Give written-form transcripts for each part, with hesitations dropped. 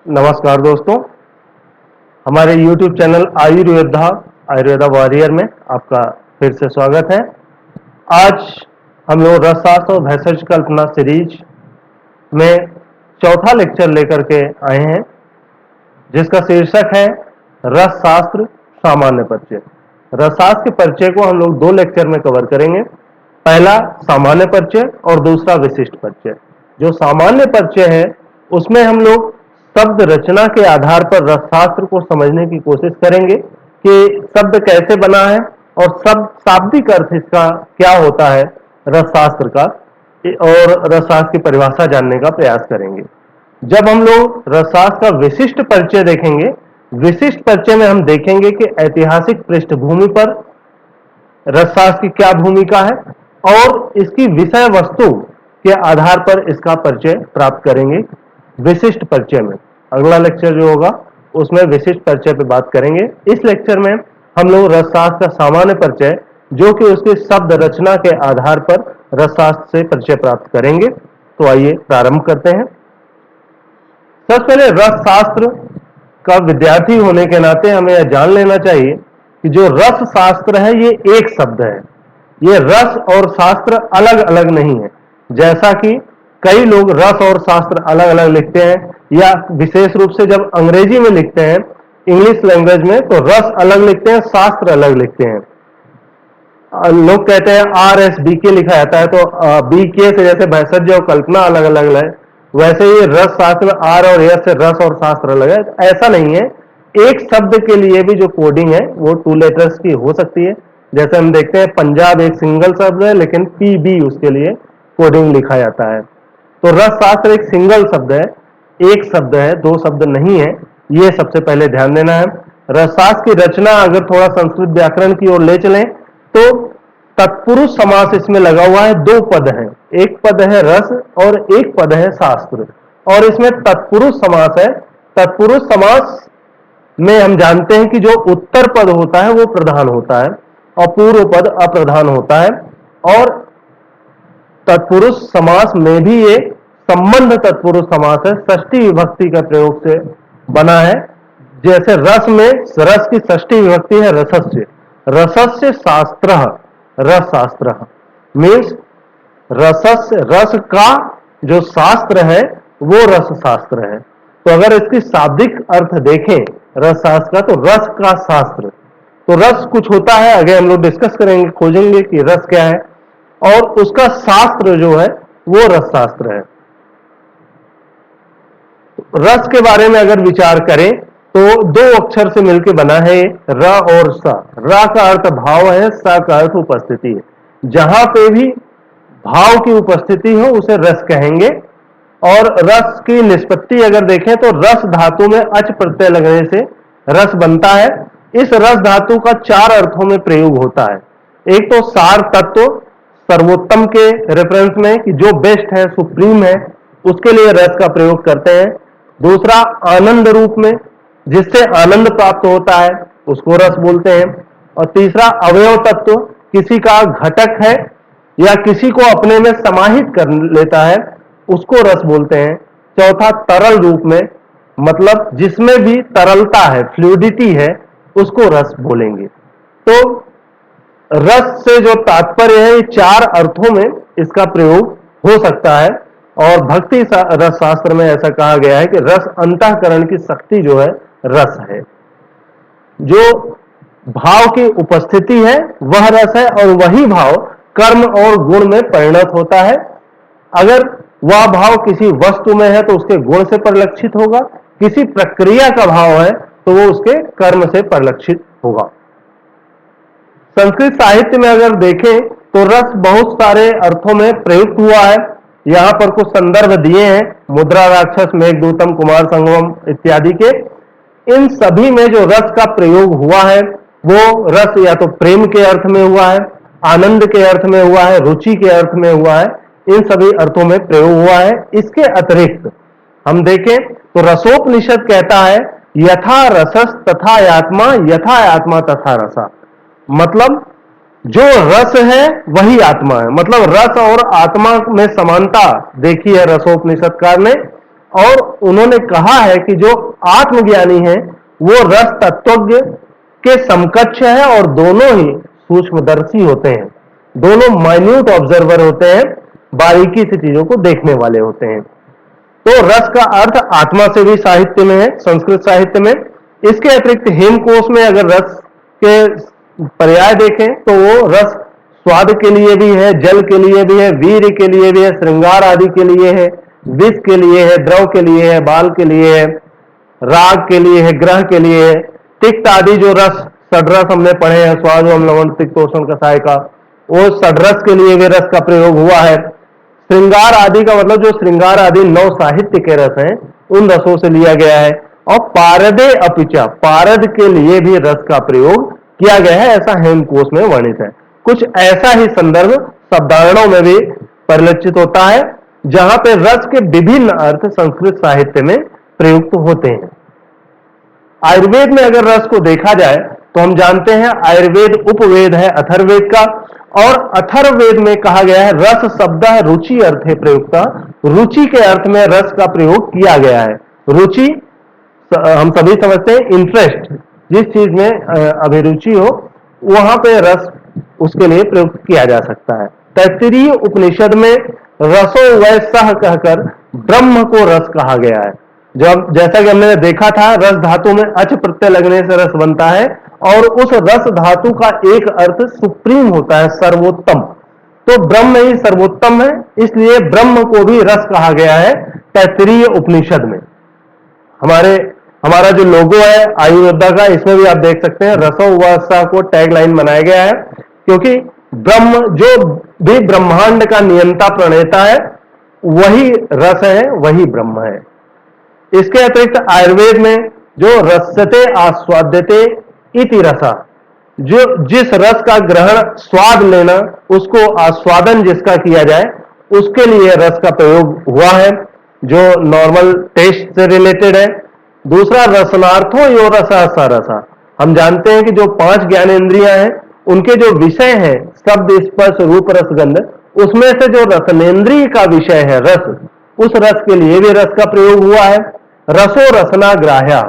नमस्कार दोस्तों, हमारे YouTube channel Ayurveda Ayurveda warrior में आपका फिर से स्वागत है। आज हम लोग रसशास्त्र और भेषज कल्पना सीरीज में चौथा लेक्चर लेकर के आए हैं, जिसका शीर्षक है रसशास्त्र सामान्य परिचय। रसशास्त्र के परिचय को हम लोग 2 लेक्चर में कवर करेंगे। पहला सामान्य परिचय और दूसरा विशिष्ट परिचय। जो सामान्य परिचय है उसमें हम लोग शब्द रचना के आधार पर रसशास्त्र को समझने की कोशिश करेंगे कि शब्द कैसे बना है और शब्द शाब्दिक अर्थ इसका क्या होता है रसशास्त्र का, और रसशास्त्र की परिभाषा जानने का प्रयास करेंगे। जब हम लोग रसशास्त्र का विशिष्ट परिचय देखेंगे, विशिष्ट परिचय में हम देखेंगे कि ऐतिहासिक पृष्ठभूमि पर रसशास्त्र की क्या भूमिका है और इसकी विषय वस्तु के आधार पर इसका परिचय प्राप्त करेंगे विशिष्ट परिचय में। अगला लेक्चर जो होगा उसमें विशिष्ट परिचय पे बात करेंगे। इस लेक्चर में हम लोग रसशास्त्र का सामान्य परिचय, जो कि उसके शब्द रचना के आधार पर रसशास्त्र से परिचय प्राप्त करेंगे। तो आइए प्रारंभ करते हैं। सबसे पहले रसशास्त्र का विद्यार्थी होने के नाते हमें यह जान लेना चाहिए कि जो रस शास्त्र है ये एक शब्द है। ये रस और शास्त्र अलग अलग नहीं है। जैसा कि कई लोग रस और शास्त्र अलग अलग लिखते हैं, या विशेष रूप से जब अंग्रेजी में लिखते हैं इंग्लिश लैंग्वेज में, तो रस अलग लिखते हैं, शास्त्र अलग लिखते हैं। लोग कहते हैं RSBK लिखा जाता है, तो BK से जैसे भेषज और कल्पना अलग अलग है, वैसे ही रस शास्त्र में R और S से रस और शास्त्र अलग है। ऐसा नहीं है, एक शब्द के लिए भी जो कोडिंग है वो 2 लेटर्स की हो सकती है। जैसे हम देखते हैं पंजाब एक सिंगल शब्द है, लेकिन PB उसके लिए कोडिंग लिखा जाता है। तो रस शास्त्र एक सिंगल शब्द है, एक शब्द है, 2 शब्द नहीं है। ये सबसे पहले ध्यान देना है। रसशास्त्र की रचना अगर थोड़ा संस्कृत व्याकरण की ओर ले चलें तो तत्पुरुष समास इसमें लगा हुआ है। 2 पद हैं, एक पद है रस और एक पद है शास्त्र, और इसमें तत्पुरुष समास है। तत्पुरुष समास में हम जानते हैं कि जो उत्तर पद होता है वो प्रधान होता है और पूर्व पद अप्रधान होता है। और तत्पुरुष समास में भी ये संबंध तत्पुरुष समास है, षष्ठी विभक्ति का प्रयोग से बना है। जैसे रस में रस की षष्ठी विभक्ति है रसस्य, रसस्य शास्त्र, रस शास्त्र मीन्स रसस्य, रस का जो शास्त्र है वो रस शास्त्र है। तो अगर इसकी शाब्दिक अर्थ देखें रस शास्त्र का, तो रस का शास्त्र, तो रस कुछ होता है, आगे हम लोग डिस्कस करेंगे, खोजेंगे कि रस क्या है, और उसका शास्त्र जो है वो रस शास्त्र है। रस के बारे में अगर विचार करें तो 2 अक्षर से मिलकर बना है र और स। र का अर्थ भाव है, स का अर्थ उपस्थिति है। जहां पे भी भाव की उपस्थिति हो उसे रस कहेंगे। और रस की निष्पत्ति अगर देखें तो रस धातु में अच प्रत्यय लगने से रस बनता है। इस रस धातु का 4 अर्थों में प्रयोग होता है। एक तो सार तत्व, सर्वोत्तम के रेफरेंस में कि जो बेस्ट है, सुप्रीम है, उसके लिए रस का प्रयोग करते हैं। दूसरा आनंद रूप में, जिससे आनंद प्राप्त होता है, उसको रस बोलते हैं। और तीसरा अवयव तत्व, किसी का घटक है या किसी को अपने में समाहित कर लेता है, उसको रस बोलते हैं। चौथा तरल रूप में, मतलब जिसमें भी तरलता है, फ्लूइडिटी है, उसको रस बोलेंगे। तो रस से जो तात्पर्य है, ये 4 अर्थों में इसका प्रयोग हो सकता है। और भक्ति रस शास्त्र में ऐसा कहा गया है कि रस अंतःकरण की शक्ति जो है रस है। जो भाव की उपस्थिति है वह रस है, और वही भाव कर्म और गुण में परिणत होता है। अगर वह भाव किसी वस्तु में है तो उसके गुण से परिलक्षित होगा, किसी प्रक्रिया का भाव है तो वो उसके कर्म से परिलक्षित होगा। संस्कृत साहित्य में अगर देखें तो रस बहुत सारे अर्थों में प्रयुक्त हुआ है। यहां पर कुछ संदर्भ दिए हैं, मुद्रा राक्षस, मेघदूतम, कुमार संगमम इत्यादि के। इन सभी में जो रस का प्रयोग हुआ है वो रस या तो प्रेम के अर्थ में हुआ है, आनंद के अर्थ में हुआ है, रुचि के अर्थ में हुआ है। इन सभी अर्थों में प्रयोग हुआ है। इसके अतिरिक्त हम देखें तो रसोपनिषद कहता है यथा रसस तथा आत्मा, यथा आत्मा तथा रसा, मतलब जो रस है वही आत्मा है। मतलब रस और आत्मा में समानता देखी है रसोपनिषदकार ने। और उन्होंने कहा है कि जो आत्मज्ञानी है वो रस तत्वज्ञ के समकक्ष है और दोनों ही सूक्ष्मदर्शी होते हैं, दोनों माइन्यूट ऑब्जर्वर होते हैं, बारीकी से चीजों को देखने वाले होते हैं। तो रस का अर्थ आत्मा से भी साहित्य में है, संस्कृत साहित्य में। इसके अतिरिक्त हेमकोश में अगर रस के पर्याय देखें तो वो रस स्वाद के लिए भी है, जल के लिए भी है, वीर के लिए भी है, श्रृंगार आदि के लिए है, विष के लिए है, द्रव के लिए है, बाल के लिए है, राग के लिए है, ग्रह के लिए है, तिक्त आदि जो रस षड्रस हमने पढ़े हैं, स्वाद एवं लवण तिक्तोषण कसाय का, वो षड्रस के लिए भी रस का प्रयोग हुआ है। श्रृंगार आदि का मतलब जो श्रृंगार आदि नौ साहित्य के रस हैं उन रसों से लिया गया है। और पारदे अपिचा, पारद के लिए भी रस का प्रयोग किया गया है, ऐसा हेमकोश में वर्णित है। कुछ ऐसा ही संदर्भ शब्दावरणों में भी परिलक्षित होता है जहां पे रस के विभिन्न अर्थ संस्कृत साहित्य में प्रयुक्त होते हैं। आयुर्वेद में अगर रस को देखा जाए तो हम जानते हैं आयुर्वेद उपवेद है अथर्ववेद का, और अथर्ववेद में कहा गया है रस शब्द रुचि अर्थ है प्रयुक्ता, रुचि के अर्थ में रस का प्रयोग किया गया है। रुचि हम सभी समझते हैं इंटरेस्ट, जिस चीज में अभिरुचि हो वहां पे रस उसके लिए प्रयुक्त किया जा सकता है। तैत्तिरीय उपनिषद में रसो वै सह कहकर ब्रह्म को रस कहा गया है। जब जैसा कि हमने देखा था रस धातु में अच प्रत्यय लगने से रस बनता है, और उस रस धातु का एक अर्थ सुप्रीम होता है, सर्वोत्तम। तो ब्रह्म ही सर्वोत्तम है, इसलिए ब्रह्म को भी रस कहा गया है तैत्तिरीय उपनिषद में। हमारा जो लोगो है आयुर्वेदा का, इसमें भी आप देख सकते हैं रसो वसा को टैग लाइन बनाया गया है, क्योंकि ब्रह्म जो भी ब्रह्मांड का नियंता प्रणेता है वही रस है, वही ब्रह्म है। इसके अतिरिक्त आयुर्वेद में जो रसते आस्वाद्यते इति रसा, जो जिस रस का ग्रहण स्वाद लेना उसको आस्वादन जिसका किया जाए उसके लिए रस का प्रयोग हुआ है, जो नॉर्मल टेस्ट से रिलेटेड है। दूसरा रसनार्थों यो रसा सा रसा, हम जानते हैं कि जो 5 ज्ञानेंद्रियां हैं उनके जो विषय हैं शब्द स्पर्श रूप रस गंध, उसमें से जो रसनेन्द्रिय का विषय है रस, उस रस के लिए भी रस का प्रयोग हुआ है। रसो रसना ग्राह्या,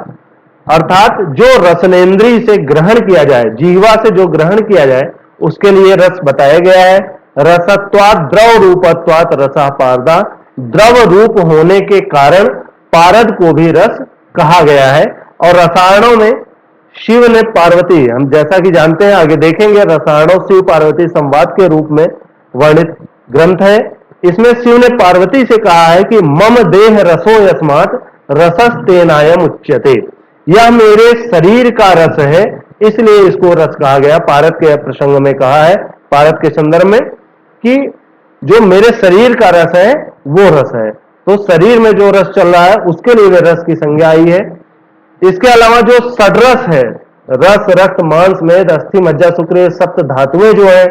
अर्थात जो रसनेन्द्रिय से ग्रहण किया जाए, जीवा से जो ग्रहण किया जाए उसके लिए रस बताया गया है। रसत्वात् द्रव रूपत्वात् रसा पारदा, द्रव रूप होने के कारण पारद को भी रस कहा गया है। और रसायनों में शिव ने पार्वती, हम जैसा कि जानते हैं आगे देखेंगे, रसायनों शिव पार्वती संवाद के रूप में वर्णित ग्रंथ है। इसमें शिव ने पार्वती से कहा है कि मम देह रसो यस्मात् रसस्तेनायम उच्यते, यह मेरे शरीर का रस है इसलिए इसको रस कहा गया। पारद के प्रसंग में कहा है, पारद के संदर्भ में, कि जो मेरे शरीर का रस है वो रस है, तो शरीर में जो रस चल रहा है उसके लिए वे रस की संज्ञा आई है। इसके अलावा जो षड्रस है, रस रक्त मांस मेद अस्थि मज्जा शुक्र सप्त धातुएं जो है,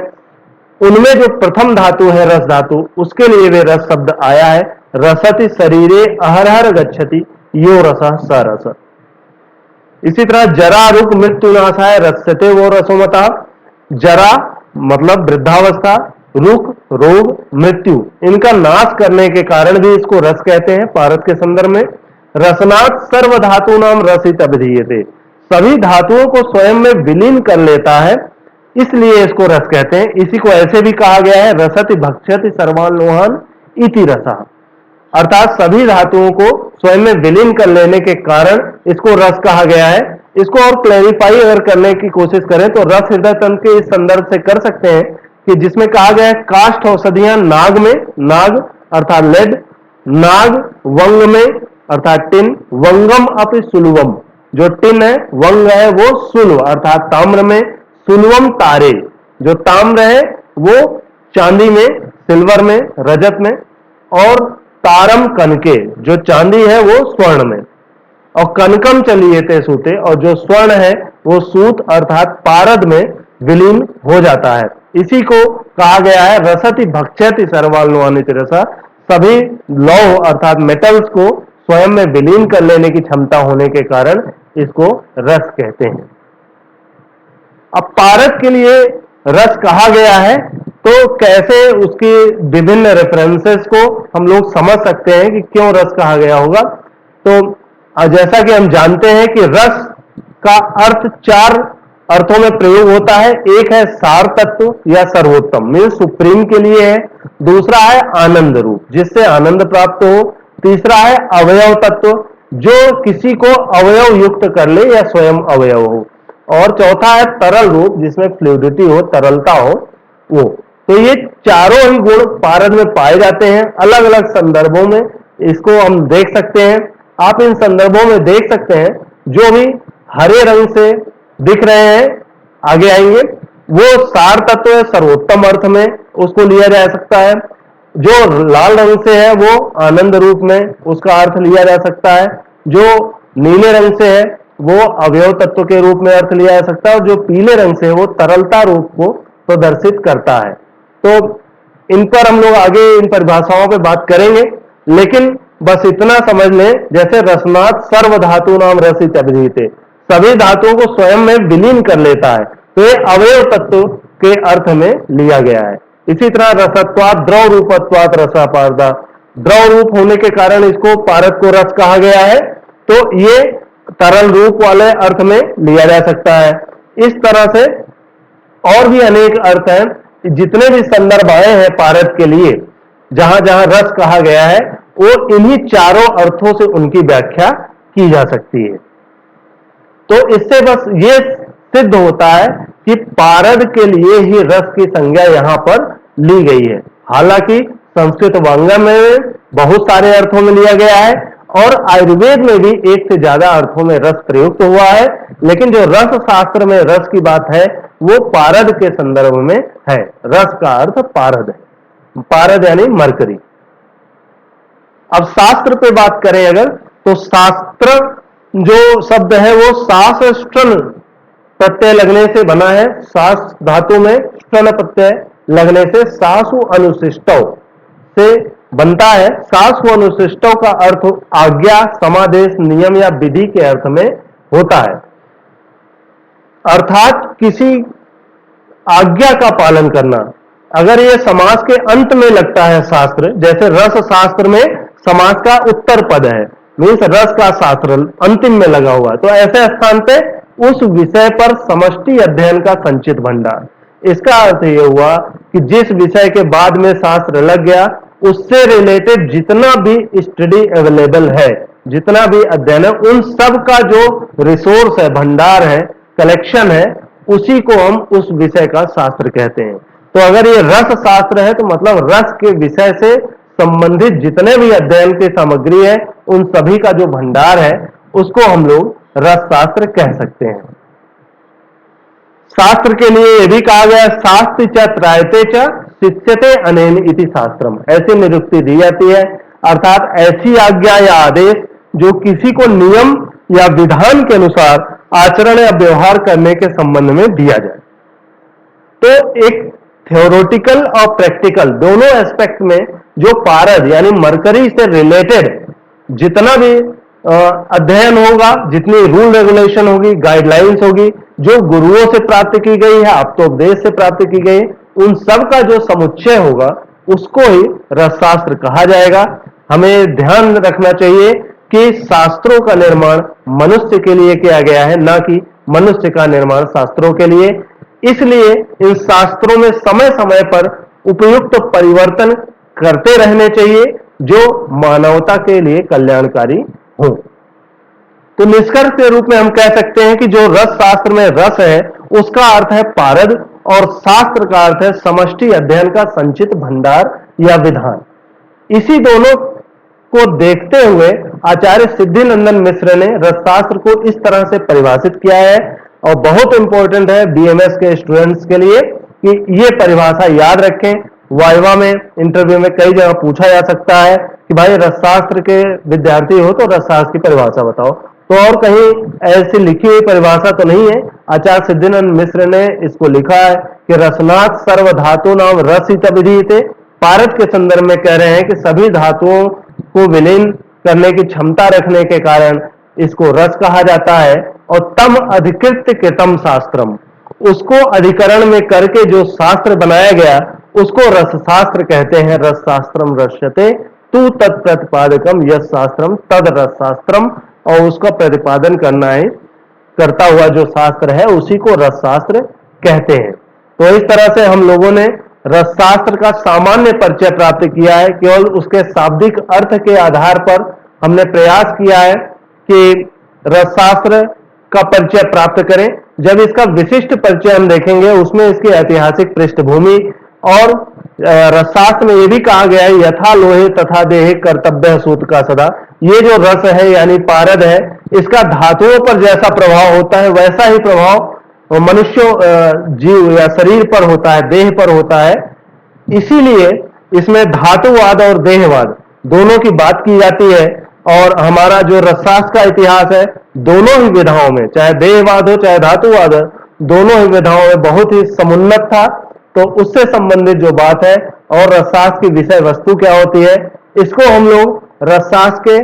उनमें जो प्रथम धातु है रस धातु, उसके लिए वे रस शब्द आया है। रसति शरीरे अहरहर गच्छति यो रस स रस। इसी तरह जरा रुक मृत्यु नाशाय रस्यते वो रसोमता, जरा मतलब वृद्धावस्था, रुक रोग, मृत्यु, इनका नाश करने के कारण भी इसको रस कहते हैं पारद के संदर्भ में। रसनात् सर्व धातु नाम रसित अभिधीयते, सभी धातुओं को स्वयं में विलीन कर लेता है इसलिए इसको रस कहते हैं। इसी को ऐसे भी कहा गया है रसति भक्षति सर्वान् लोहान इति रसा, अर्थात सभी धातुओं को स्वयं में विलीन कर लेने के कारण इसको रस कहा गया है। इसको और क्लैरिफाई अगर करने की कोशिश करें तो रस हृदय तंत्र के इस संदर्भ से कर सकते हैं कि जिसमें कहा गया है काष्ठ औषधियां नाग में, नाग अर्थात लेड, नाग वंग में अर्थात टिन, वंगम अपि सुलवम, जो टिन है वंग है वो सुलव अर्थात ताम्र में, सुलवम तारे, जो ताम्र है वो चांदी में, सिल्वर में, रजत में, और तारम कनके, जो चांदी है वो स्वर्ण में, और कनकम चलिए सूते, और जो स्वर्ण है वो सूत अर्थात पारद में विलीन हो जाता है। इसी को कहा गया है रसति भक्षति सर्वान्वानित रसा, सभी लौह अर्थात मेटल्स को स्वयं में विलीन कर लेने की क्षमता होने के कारण इसको रस कहते हैं। अब पारद के लिए रस कहा गया है तो कैसे उसकी विभिन्न रेफरेंसेस को हम लोग समझ सकते हैं कि क्यों रस कहा गया होगा। तो जैसा कि हम जानते हैं कि रस का अर्थ चार अर्थों में प्रयोग होता है। एक है सार तत्व या सर्वोत्तम, मीन सुप्रीम के लिए है। दूसरा है आनंद रूप, जिससे आनंद प्राप्त हो। तीसरा है अवयव तत्व, जो किसी को अवयव युक्त कर ले या स्वयं अवयव हो। और चौथा है तरल रूप, जिसमें फ्लूइडिटी हो, तरलता हो वो। तो ये चारों ही गुण पारद में पाए जाते हैं अलग अलग संदर्भों में। इसको हम देख सकते हैं। आप इन संदर्भों में देख सकते हैं जो भी हरे रंग से दिख रहे हैं, आगे आएंगे, वो सार तत्व है सर्वोत्तम अर्थ में, उसको लिया जा सकता है। जो लाल रंग से है वो आनंद रूप में, उसका अर्थ लिया जा सकता है। जो नीले रंग से है वो अवयव तत्व के रूप में अर्थ लिया जा सकता है। और जो पीले रंग से है वो तरलता रूप को प्रदर्शित करता है। तो इन पर हम लोग आगे इन परिभाषाओं पे बात करेंगे, लेकिन बस इतना समझ लें, जैसे रसनाथ सर्व धातु नाम रसित अभिधीते, सभी धातुओं को स्वयं में विलीन कर लेता है, तो ये अवयव तत्व के अर्थ में लिया गया है। इसी तरह रसत्वात द्रव रूपत्वात रसापारदा, द्रव रूप होने के कारण इसको पारद को रस कहा गया है, तो ये तरल रूप वाले अर्थ में लिया जा सकता है। इस तरह से और भी अनेक अर्थ हैं। जितने भी संदर्भ आए हैं पारद के लिए, जहां जहां रस कहा गया है, वो इन्हीं चारों अर्थों से उनकी व्याख्या की जा सकती है। तो इससे बस ये सिद्ध होता है कि पारद के लिए ही रस की संज्ञा यहां पर ली गई है। हालांकि संस्कृत वांग्मय में बहुत सारे अर्थों में लिया गया है और आयुर्वेद में भी एक से ज्यादा अर्थों में रस प्रयुक्त हुआ है, लेकिन जो रस शास्त्र में रस की बात है वो पारद के संदर्भ में है। रस का अर्थ पारद है, पारद यानी मरकरी। अब शास्त्र पे बात करें अगर, तो शास्त्र जो शब्द है वो सास स्ट्रन प्रत्यय लगने से बना है। सास धातु में स्ट्रन प्रत्यय लगने से सासु अनुशिष्टौ से बनता है। सासु अनुशिष्टौ का अर्थ आज्ञा, समादेश, नियम या विधि के अर्थ में होता है, अर्थात किसी आज्ञा का पालन करना। अगर ये समास के अंत में लगता है शास्त्र, जैसे रस शास्त्र में समास का उत्तर पद है, मीन्स रस का शास्त्र अंतिम में लगा हुआ है, तो ऐसे स्थान पे उस विषय पर समष्टि अध्ययन का संचित भंडार। इसका अर्थ यह हुआ कि जिस विषय के बाद में शास्त्र लग गया, उससे रिलेटेड जितना भी स्टडी अवेलेबल है, जितना भी अध्ययन है, उन सब का जो रिसोर्स है, भंडार है, कलेक्शन है, उसी को हम उस विषय का शास्त्र कहते हैं। तो अगर ये रस शास्त्र है तो मतलब रस के विषय से संबंधित जितने भी अध्ययन की सामग्री है, उन सभी का जो भंडार है, उसको हम लोग रस शास्त्र कह सकते हैं। शास्त्र के लिए यह भी कहा गया, शास्त्र च त्रायते च शिष्यते अनेन इति शास्त्रम, ऐसी निरुक्ति दी जाती है, अर्थात ऐसी आज्ञा या आदेश जो किसी को नियम या विधान के अनुसार आचरण या व्यवहार करने के संबंध में दिया जाए। तो एक थ्योरेटिकल और प्रैक्टिकल दोनों एस्पेक्ट में जो पारद यानी मरकरी से रिलेटेड जितना भी अध्ययन होगा, जितनी रूल रेगुलेशन होगी, गाइडलाइंस होगी, जो गुरुओं से प्राप्त की गई है, आप्तोपदेश से प्राप्त की गई, उन सब का जो समुच्चय होगा उसको ही रसशास्त्र कहा जाएगा। हमें ध्यान रखना चाहिए कि शास्त्रों का निर्माण मनुष्य के लिए किया गया है, ना कि मनुष्य का निर्माण शास्त्रों के लिए। इसलिए इन शास्त्रों में समय समय पर उपयुक्त परिवर्तन करते रहने चाहिए जो मानवता के लिए कल्याणकारी हो। तो निष्कर्ष के रूप में हम कह सकते हैं कि जो रस शास्त्र में रस है उसका अर्थ है पारद और शास्त्र का अर्थ है समष्टि अध्ययन का संचित भंडार या विधान। इसी दोनों को देखते हुए आचार्य सिद्धिनंदन मिश्र ने रसशास्त्र को इस तरह से परिभाषित किया है, और बहुत इंपॉर्टेंट है बीएमएस के स्टूडेंट्स के लिए कि ये परिभाषा याद रखें। वाइवा में, इंटरव्यू में कई जगह पूछा जा सकता है कि भाई रसशास्त्र के विद्यार्थी हो तो रसशास्त्र की परिभाषा बताओ, तो और कहीं ऐसी लिखी हुई परिभाषा तो नहीं है। आचार्य सिद्धिनंद मिश्र ने इसको लिखा है कि रसनाथ सर्व धातु नाम रसित विधीयते, पारद के संदर्भ में कह रहे हैं कि सभी धातुओं को विलीन करने की क्षमता रखने के कारण इसको रस कहा जाता है। और तम अधिकृत कृतम शास्त्रम, उसको अधिकरण में करके जो शास्त्र बनाया गया उसको रसशास्त्र कहते हैं। रसशास्त्रम रस्यते तू तत्प्रतिपादकम यस शास्त्रम तद रसशास्त्रम, और उसका प्रतिपादन करता हुआ जो शास्त्र है उसी को रसशास्त्र कहते हैं। तो इस तरह से हम लोगों ने रसशास्त्र का सामान्य परिचय प्राप्त किया है। केवल उसके शाब्दिक अर्थ के आधार पर हमने प्रयास किया है कि रसशास्त्र का परिचय प्राप्त करें। जब इसका विशिष्ट परिचय हम देखेंगे उसमें इसकी ऐतिहासिक पृष्ठभूमि, और रसशास्त्र में यह भी कहा गया है यथा लोहे तथा देहे कर्तव्य सूत का सदा। ये जो रस है यानी पारद है, इसका धातुओं पर जैसा प्रभाव होता है वैसा ही प्रभाव मनुष्य जीव या शरीर पर होता है, देह पर होता है। इसीलिए इसमें धातुवाद और देहवाद दोनों की बात की जाती है। और हमारा जो रसशास्त्र का इतिहास है दोनों ही विधाओं में, चाहे देहवाद हो चाहे धातुवाद हो, दोनों ही विधाओं में बहुत ही समुन्नत था। तो उससे संबंधित जो बात है और रसशास्त्र की विषय वस्तु क्या होती है, इसको हम लोग रसशास्त्र के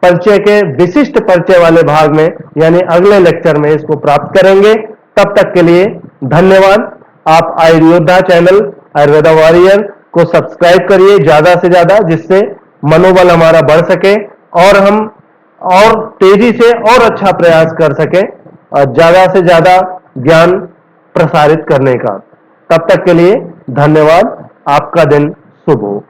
परिचय के विशिष्ट परिचय वाले भाग में यानी अगले लेक्चर में इसको प्राप्त करेंगे। तब तक के लिए धन्यवाद। आप आयुर्योद्धा चैनल आयुर्वेदा वॉरियर को सब्सक्राइब करिए ज्यादा से ज्यादा, जिससे मनोबल हमारा बढ़ सके और हम और तेजी से और अच्छा प्रयास कर सके ज्यादा से ज्यादा ज्ञान प्रसारित करने का। तब तक के लिए धन्यवाद। आपका दिन शुभ हो।